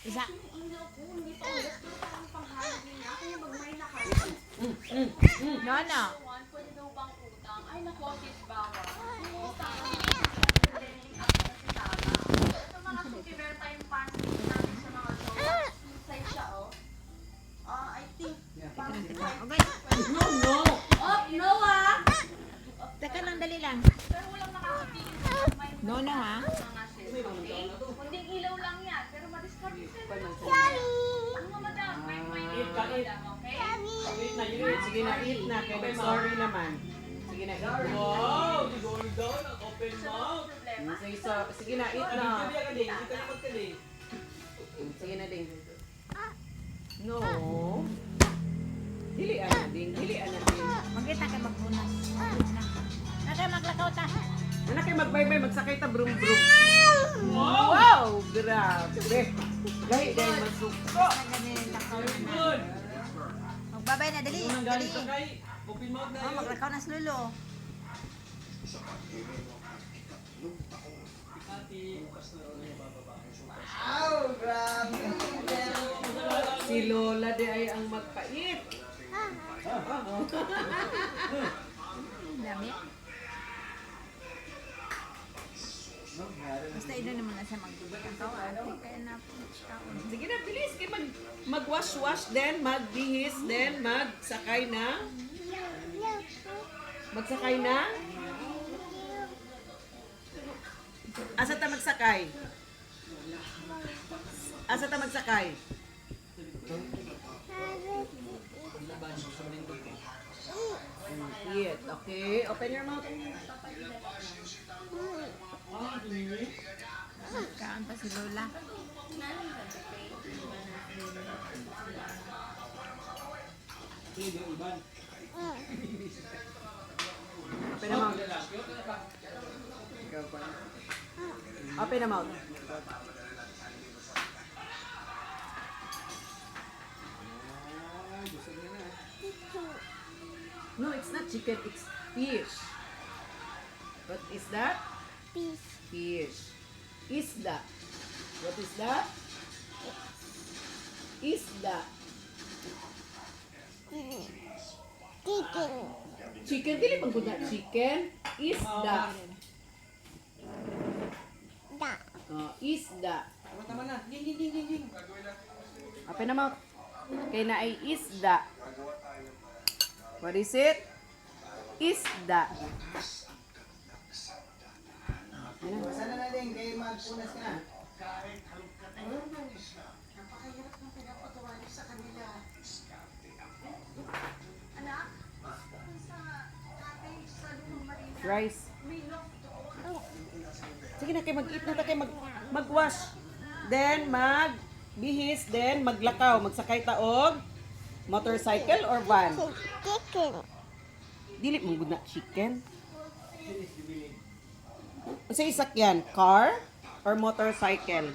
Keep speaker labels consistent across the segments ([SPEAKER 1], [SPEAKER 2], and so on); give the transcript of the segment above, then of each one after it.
[SPEAKER 1] Isa. No, no.
[SPEAKER 2] Pwede daw bang utang? Ay, naku, sis, bawal. Ito mga sutiver tayong pansin natin sa mga show. Inside siya, oh. I think, parang
[SPEAKER 1] Okay.
[SPEAKER 3] No, no!
[SPEAKER 2] oh, no, ah!
[SPEAKER 1] Teka lang, dali lang.
[SPEAKER 2] Pero walang nakakatingin sa may
[SPEAKER 1] No, no, ha?
[SPEAKER 2] mga sis, okay? Kunding ilaw lang yan, pero madiscard sila. Mga madam, may
[SPEAKER 3] Eat ka, eat.
[SPEAKER 2] madam, okay?
[SPEAKER 3] Eat na, eat. Sige na, eat na. Kaya sorry naman. Sige na, eat na.
[SPEAKER 4] Wow! Di going down, ang open mouth.
[SPEAKER 2] Problema?
[SPEAKER 3] Sige na, eat na.
[SPEAKER 4] Hindi ka din, hindi ka na magkaling.
[SPEAKER 3] Sige na, Ding. No. Dilian na, Ding. Dilian na, Ding.
[SPEAKER 1] Magkita kayo magbunas. Okay, maglakaw ta.
[SPEAKER 3] Ano kayo magbaybay, magsakay ta, brum brum. Wow! Grabe. Gahi, dahil masuko.
[SPEAKER 1] Ganyan, lakaw na.
[SPEAKER 4] Good!
[SPEAKER 1] Magbabay na, dali.
[SPEAKER 4] Unang
[SPEAKER 1] Dali.
[SPEAKER 4] galing sa kay, open mouth na
[SPEAKER 1] Oh,
[SPEAKER 4] yun.
[SPEAKER 1] maglakaw na sa lulo.
[SPEAKER 4] Ati, bukas na rin yung bababa.
[SPEAKER 3] Si Lola de ay ang magpait.
[SPEAKER 1] Dami. Basta ino naman na siya maglakaw. Kaya na po.
[SPEAKER 3] Sige na, bilis. Kaya mag-wash-wash, then magbihis, then magsakay na. Magsakay na? Asa ta magsakay? Asa ta magsakay? Eat. Okay. Open your mouth.
[SPEAKER 1] Kaan pa si Lola.
[SPEAKER 3] Open your mouth. Open your mouth. No, it's not chicken, it's fish. What is that? Fish. Isda. What is that? Isda. Chicken, dili pang guna chicken. Isda. Isda.
[SPEAKER 4] Tama na. Ging, ging, ging, ging, ging.
[SPEAKER 3] Open na mouth. Kaya na ay isda. What is it? Isda.
[SPEAKER 5] Sana na din, kayo magpunas ka na.
[SPEAKER 2] Anak, sa cottage sa Lumang Marina,
[SPEAKER 3] Rice.
[SPEAKER 2] may loft doon.
[SPEAKER 3] Sige na kayo mag-eat na kayo mag-wash. Then magbihis, then maglakaw, magsakay taog motorcycle or van. Dili mong gud na chicken. Sa isakyan, car or motorcycle?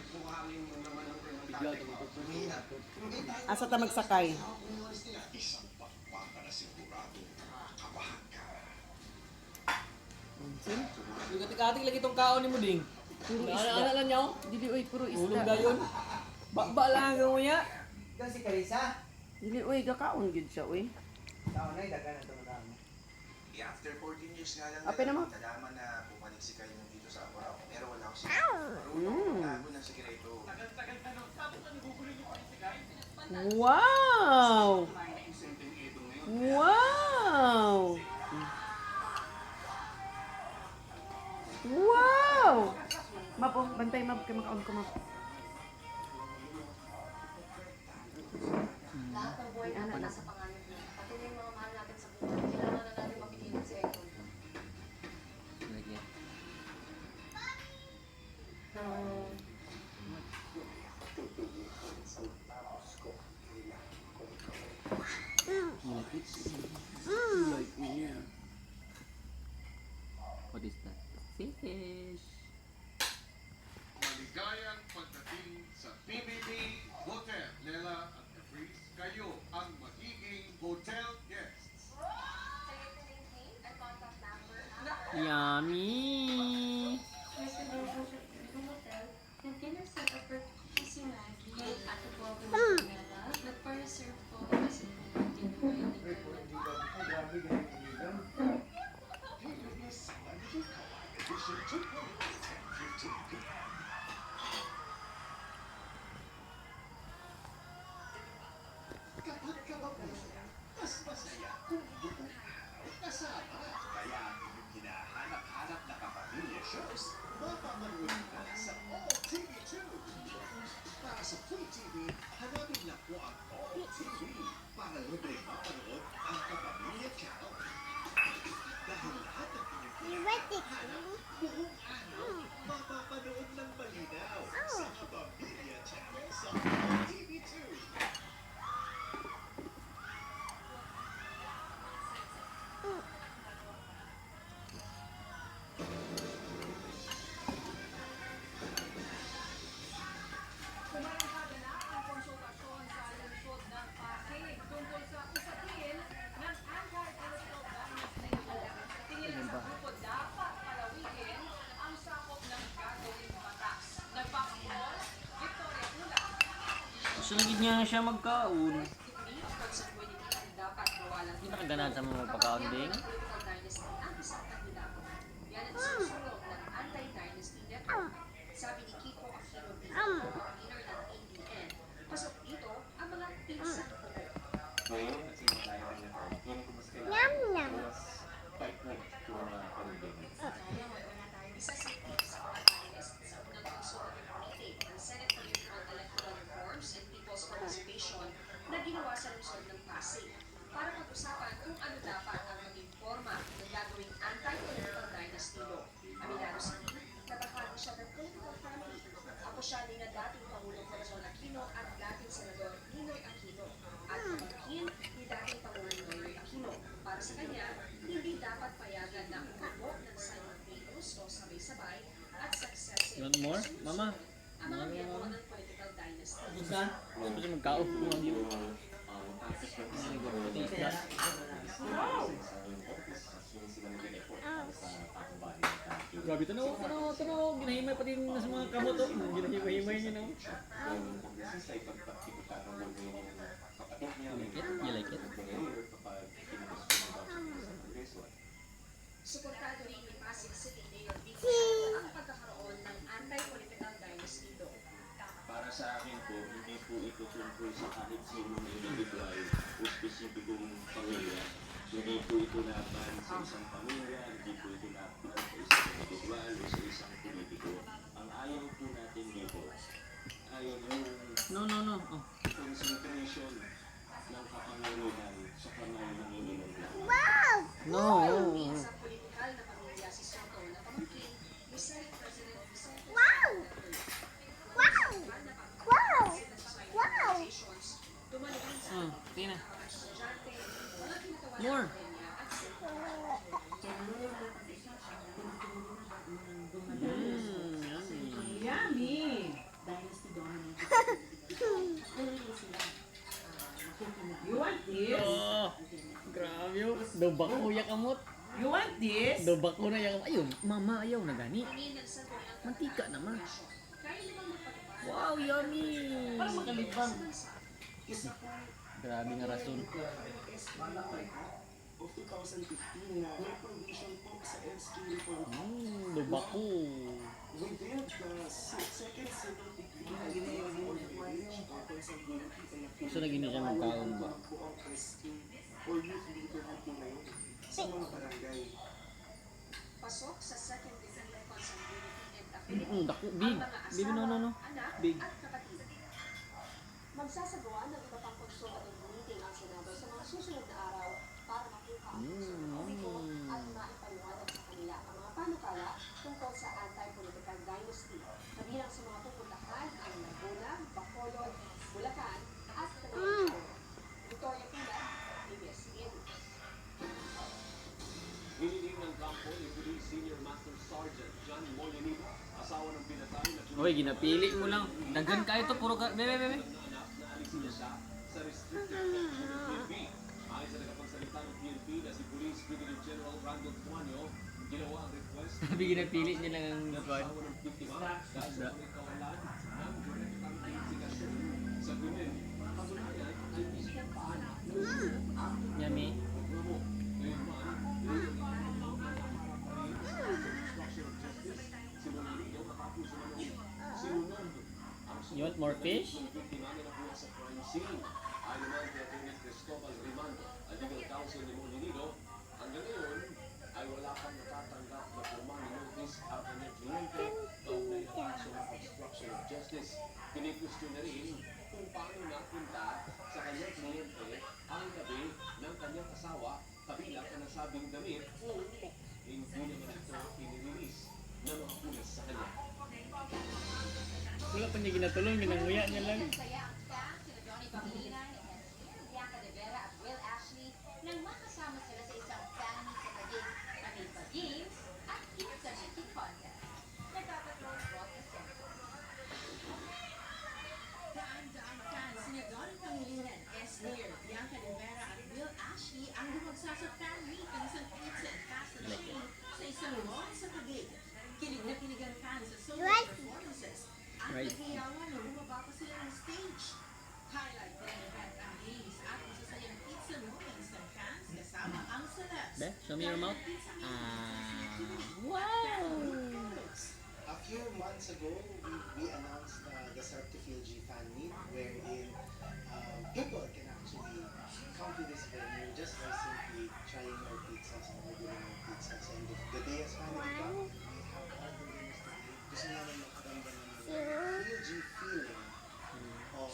[SPEAKER 3] Asa ta magsakay?
[SPEAKER 4] Yung katik-atik lagi itong kaon ni mo, Ding.
[SPEAKER 3] Puro
[SPEAKER 4] Ano lang niyo?
[SPEAKER 3] Dili oy puro
[SPEAKER 4] Ulong
[SPEAKER 3] isda.
[SPEAKER 4] dayon. Ba lang hanggang mo niya.
[SPEAKER 5] Ikaw si Carissa.
[SPEAKER 3] Dili oy gakaon gid siya oy.
[SPEAKER 5] Taon na, dagan na itong dami.
[SPEAKER 6] After 14 years nga lang
[SPEAKER 3] Open naman.
[SPEAKER 6] nalaman na bumalik si Kayo dito sa Apurao. Pero wala ko siya.
[SPEAKER 3] Mm.
[SPEAKER 6] Tago ng sikreto.
[SPEAKER 3] Wow! Wow! Wow! Map, oh, bantay map, kaya makaon ko map.
[SPEAKER 2] Lahat ng buhay dapat nasa pangalan niya. Pati na yung mga mahal natin sa buhay. Kailangan na natin mapigilan si Echo.
[SPEAKER 3] What is that? Fish.
[SPEAKER 7] Maligayang pagdating sa PBB Hotel. Lela at Caprice, kayo ang magiging hotel guests.
[SPEAKER 3] Yummy!
[SPEAKER 8] Reservation sa ibang hotel, yung dinner set up for si Maggie.
[SPEAKER 7] mga puso, mas masaya kung buong araw kasama. Kaya yung hinahanap-hanap na kapamilya shows, mapapanood na sa OTV2. Para sa Free TV, hanapin lang po ang OTV para libre mapanood ang Kapamilya Channel. Dahil lahat ng pinaghanap buong araw, mapapanood ng malinaw sa Kapamilya Channel sa OTV2.
[SPEAKER 2] Kumalangkada na ang konsultasyon sa lungsod ng Pasig tungkol sa usapin ng anti-political dynasty. Tingin sa grupo dapat palawikin ang sakop ng gagawing batas. Nagpapakol, Victoria Pula.
[SPEAKER 4] Gusto lagi niya siya magkaon.
[SPEAKER 2] Dapat mawalan
[SPEAKER 4] Hindi nakaganahan sa mga magpakaon ding.
[SPEAKER 2] political dynasty ang isang kandidato. Yan ang susulong ng Anti-Dynasty Network. Sabi ni Kiko Aquino Dito, convener ng ADN. Pasok dito ang mga pinsan ko.
[SPEAKER 6] Ngayon, nagsimula tayo ng network. Kumusta kayo? Mas fight mo kung pamilya.
[SPEAKER 2] Isa si Steve sa panelist sa unang consultative meeting ng Senate Committee on Electoral Reforms and People's Participation na ginawa sa lungsod ng Pasig para pag-usapan kung ano dapat ang maging forma ng gagawing anti-political dynasty law. Aminado si Steve na bahagi siya ng political family. Ako siya ni na dating Pangulong Corazon Aquino at dating Senador Ninoy Aquino at kapatid ni dating Pangulong Noynoy Aquino. Para sa kanya, hindi dapat payagan na umupo ng simultaneous o sabay-sabay at successive
[SPEAKER 4] You want more, Mama?
[SPEAKER 2] ang mga miyembro ng political dynasty.
[SPEAKER 4] Saan? Gusto siya magkaon. Grabe, tanaw. Ginahimay pa din sa mga kamot. Ginahimay niya na. You like it?
[SPEAKER 2] Suportado rin ni Pasig City Mayor Vico ang pagkakaroon ng anti-political dynasty law.
[SPEAKER 8] Para sa akin po, hindi po ito tungkol sa kahit sinong individual o spesipikong pamilya. Hindi po ito laban sa isang pamilya, hindi po ito laban sa isang individual o sa isang politiko. Ang ayaw po natin dito ay yung
[SPEAKER 4] No. Oh.
[SPEAKER 8] concentration ng kapangyarihan sa kamay ng ininong.
[SPEAKER 4] No.
[SPEAKER 2] Sa politikal na pamilya si Soto na pamangkin ni Senate President Vicente Tumalagin sa
[SPEAKER 4] Tina.
[SPEAKER 2] estudyante, mga kinatawanan
[SPEAKER 4] More.
[SPEAKER 2] ng kanya at siyempre.
[SPEAKER 4] Yummy.
[SPEAKER 3] Yummy! You want this?
[SPEAKER 4] Oh, grabe yun. Dobak ko ya kamot.
[SPEAKER 3] You want this?
[SPEAKER 4] Dobak ko na ya kamot. Ayun, Mama, ayaw na gani.
[SPEAKER 2] Hingin ng sangguniang
[SPEAKER 4] Mantika naman.
[SPEAKER 2] kaya namang magpatupad
[SPEAKER 4] Wow, yummy.
[SPEAKER 3] Parang makalibang.
[SPEAKER 4] Grabe nga rason.
[SPEAKER 8] Of 2015 na may provision po sa SK reform.
[SPEAKER 4] Dobak ko.
[SPEAKER 8] Within the second civil decree na ginawa for the age of consanguinity and
[SPEAKER 4] Gusto na gini siya magkaon ba?
[SPEAKER 8] po ang SK or youth leader po ngayon sa mga barangay.
[SPEAKER 2] pasok sa second degree of consanguinity and affinity
[SPEAKER 4] Dako, big.
[SPEAKER 2] ang mga
[SPEAKER 4] Big,
[SPEAKER 2] asawa,
[SPEAKER 4] no.
[SPEAKER 2] anak
[SPEAKER 4] Big.
[SPEAKER 2] at kapatid. Magsasagawa ng iba pang consultative meeting ang Senado sa mga susunod na araw para makuha ang publiko at maipaliwanag sa kanila ang mga panukala tungkol sa anti-political dynasty. Kabilang sa mga pupuntahan ang Laguna, Bacolod, Bulacan at Tanay. Victoria Pula, ABS-CBN.
[SPEAKER 7] Hiniling ng kampo ni Police Senior Master Sergeant John Molinito, asawa ng pinatay na
[SPEAKER 4] Hoy, ginapili mo lang. Daghan ka ito, puro ka. Bebe.
[SPEAKER 7] anak na alisin na siya sa restricted section ng PNP. Ayon sa nagapagsalita ng PNP na si Police Brigadier General Randall Tuanyo, ginawa ang request
[SPEAKER 4] Sabi ginapili niya lang ang natuan.
[SPEAKER 7] asawa ng biktima dahil sa mga kawalan ng direktang investigasyon sa krimen. Kasulayan ay mismo paano
[SPEAKER 4] Yummy.
[SPEAKER 7] programo. Gayunman, obstruction of justice, si Molinito matapos naman sinunod ang
[SPEAKER 4] You want more fish?
[SPEAKER 7] ng biktima na nabuhay sa crime scene. Ayon naman kay Atty. Cristobal Rimando, ang legal counsel ni Molinino, hanggang ngayon ay wala pang natatanggap na formal na notice ang kanyang kliyente kaugnay ng kaso ng obstruction of justice. Kini-question na rin kung paano napunta sa kanyang kliyente ang gabi ng kanyang asawa kabilang ang nasabing damit kung hindi naman ito inirelease na mga pulis sa kanya.
[SPEAKER 4] Wala pa niya ginatulong, ginanguya niya lang.
[SPEAKER 2] Saya ang fans sina Johnny Pangilinan, Bianca De Vera at Will Ashley nang makasama sila sa isang fan meet sa Taguig, Amiba Games at Pizza Making Contest. Nagtatatlo ang broadcast center. Daan-daan fans sina Johnny Pangilinan, Esther, Bianca De Vera at Will Ashley ang dumagsa sa fan meet ng isang pizza and pasta chain sa isang mall sa Taguig. Kilig na kilig ang fans sa social performances. At
[SPEAKER 4] Right.
[SPEAKER 2] naghiyawan na bumaba pa sila ng stage. Highlight din ng event ang games at masasayang pizza moments ng fans kasama ang celebs.
[SPEAKER 4] Be, show me your mouth.
[SPEAKER 3] Wow!
[SPEAKER 5] A few months ago, we announced the Serve to Feel G fan meet wherein people can actually come to this venue just by simply trying our pizzas and ordering our pizzas. And the day has finally come. We have all the winners today. Gusto namin makaramdaman ng Feel G feeling of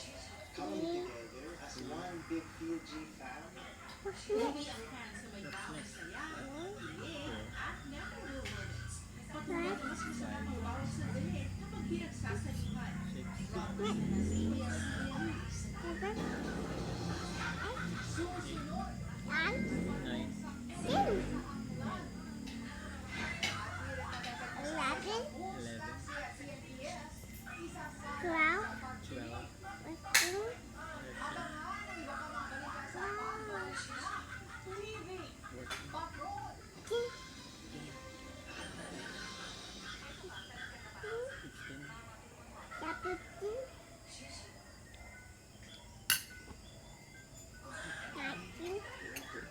[SPEAKER 5] coming together as one big Feel G fan.
[SPEAKER 2] Uwi ang fans na may bawang saya, kilig at memorable moments. Patuloy mas masarap ang bawang sandali kapag pinagsasalihan. Rockers na si ABS-CBN Susunod.
[SPEAKER 4] Nice.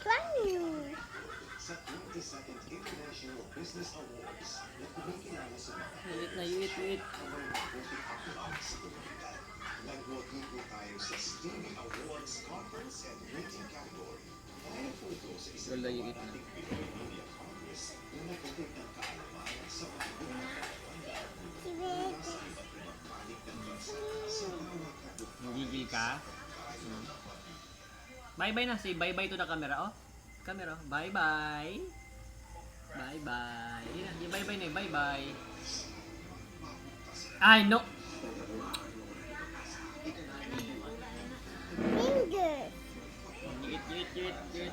[SPEAKER 4] 12.
[SPEAKER 7] Sa 22nd International Business Awards na kumikinala sa mga
[SPEAKER 4] Wait na, wait.
[SPEAKER 7] kamay ng buting popular sa komunidad. Nagwagi po tayo sa Stevie Awards Conference and Rating Category. Dahil po ito sa isang
[SPEAKER 4] Wala yung ito.
[SPEAKER 7] dating Pinoy Media Congress na nagdating ng kaalaman sa mga bumabanda mula sa iba't ibang panig ng bansa sa mga kadugtong
[SPEAKER 4] Gigil ka? Bye-bye na. Say bye-bye to the camera. Oh, camera. Bye-bye. Bye-bye. Yun na, yung bye-bye na yung bye-bye. Ay, no!
[SPEAKER 1] Finger.
[SPEAKER 4] Yit.